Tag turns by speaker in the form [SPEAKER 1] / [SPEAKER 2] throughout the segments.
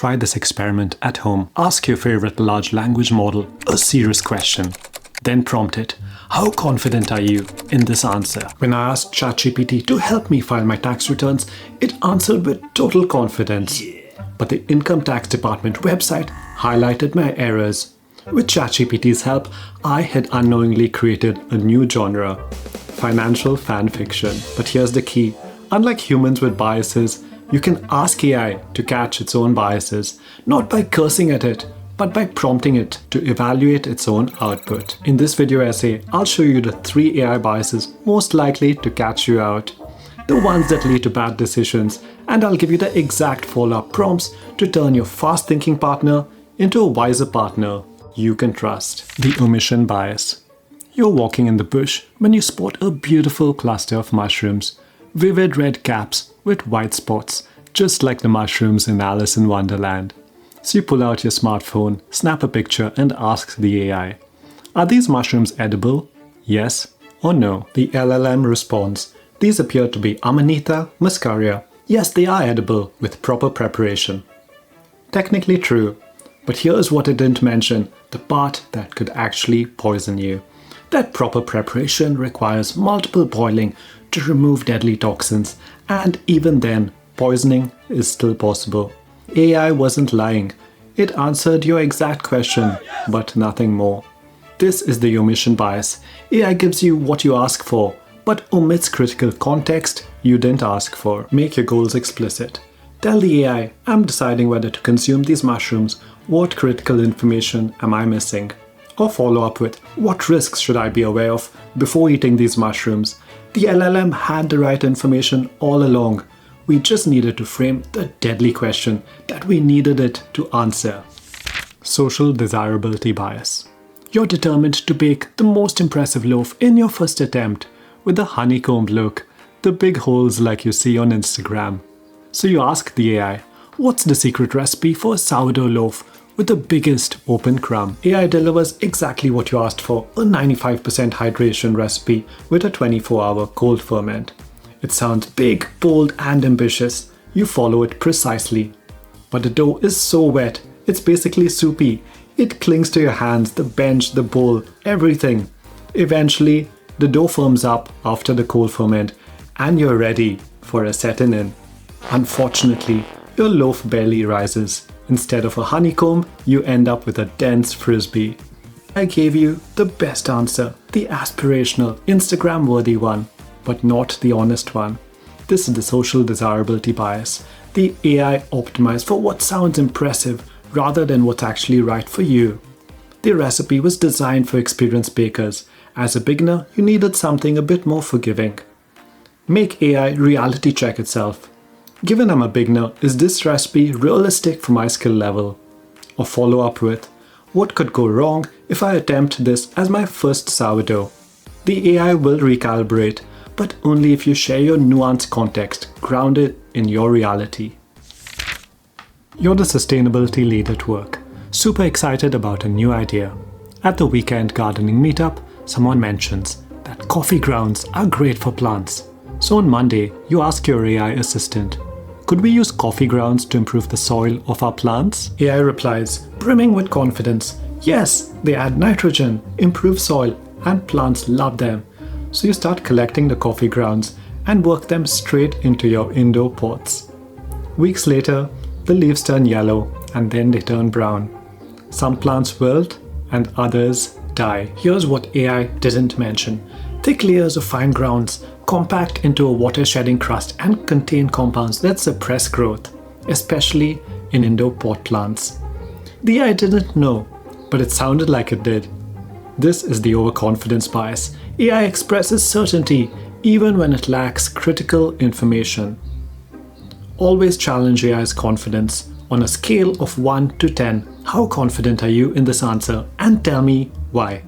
[SPEAKER 1] Try this experiment at home. Ask your favorite large language model a serious question. Then prompt it, how confident are you in this answer? When I asked ChatGPT to help me file my tax returns, it answered with total confidence. But the Income Tax Department website highlighted my errors. With ChatGPT's help, I had unknowingly created a new genre, financial fan fiction. But here's the key. Unlike humans with biases, you can ask AI to catch its own biases, not by cursing at it, but by prompting it to evaluate its own output. In this video essay, I'll show you the 3 AI biases most likely to catch you out, the ones that lead to bad decisions, and I'll give you the exact follow-up prompts to turn your fast-thinking partner into a wiser partner you can trust. The omission bias. You're walking in the bush when you spot a beautiful cluster of mushrooms, vivid red caps with white spots, just like the mushrooms in Alice in Wonderland. So you pull out your smartphone, snap a picture and ask the AI, are these mushrooms edible? Yes or no? The LLM responds, these appear to be Amanita muscaria. Yes, they are edible with proper preparation. Technically true, but here's what it didn't mention, the part that could actually poison you. That proper preparation requires multiple boiling to remove deadly toxins, and even then, poisoning is still possible. AI wasn't lying. It answered your exact question, but nothing more. This is the omission bias. AI gives you what you ask for, but omits critical context you didn't ask for. Make your goals explicit. Tell the AI, I'm deciding whether to consume these mushrooms. What critical information am I missing? Or follow up with, what risks should I be aware of before eating these mushrooms? The LLM had the right information all along. We just needed to frame the deadly question that we needed it to answer. Social desirability bias. You're determined to bake the most impressive loaf in your first attempt with the honeycombed look, the big holes like you see on Instagram. So you ask the AI, what's the secret recipe for a sourdough loaf with the biggest open crumb? AI delivers exactly what you asked for, a 95% hydration recipe with a 24-hour cold ferment. It sounds big, bold, and ambitious. You follow it precisely. But the dough is so wet, it's basically soupy. It clings to your hands, the bench, the bowl, everything. Eventually, the dough firms up after the cold ferment, and you're ready for a setting in. Unfortunately, your loaf barely rises. Instead of a honeycomb, you end up with a dense frisbee. I gave you the best answer, the aspirational, Instagram-worthy one, but not the honest one. This is the social desirability bias. The AI optimized for what sounds impressive rather than what's actually right for you. The recipe was designed for experienced bakers. As a beginner, you needed something a bit more forgiving. Make AI reality check itself. Given I'm a beginner, is this recipe realistic for my skill level? Or follow up with, what could go wrong if I attempt this as my first sourdough? The AI will recalibrate, but only if you share your nuanced context grounded in your reality. You're the sustainability lead at work, super excited about a new idea. At the weekend gardening meetup, someone mentions that coffee grounds are great for plants. So on Monday, you ask your AI assistant, could we use coffee grounds to improve the soil of our plants? AI replies, brimming with confidence, yes, they add nitrogen, improve soil, and plants love them. So you start collecting the coffee grounds and work them straight into your indoor pots. Weeks later, the leaves turn yellow and then they turn brown. Some plants wilt and others die. Here's what AI didn't mention. Thick layers of fine grounds compact into a water-shedding crust and contain compounds that suppress growth, especially in indoor pot plants. The AI didn't know, but it sounded like it did. This is the overconfidence bias. AI expresses certainty even when it lacks critical information. Always challenge AI's confidence on a scale of 1 to 10. How confident are you in this answer? And tell me why.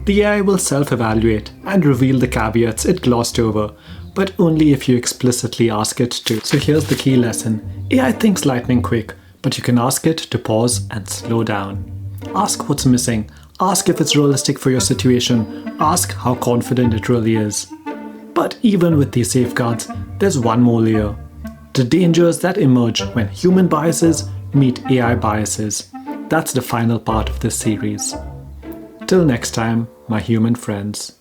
[SPEAKER 1] The AI will self-evaluate and reveal the caveats it glossed over, but only if you explicitly ask it to. So here's the key lesson. AI thinks lightning quick, but you can ask it to pause and slow down. Ask what's missing. Ask if it's realistic for your situation. Ask how confident it really is. But even with these safeguards, there's one more layer. The dangers that emerge when human biases meet AI biases. That's the final part of this series. Till next time, my human friends.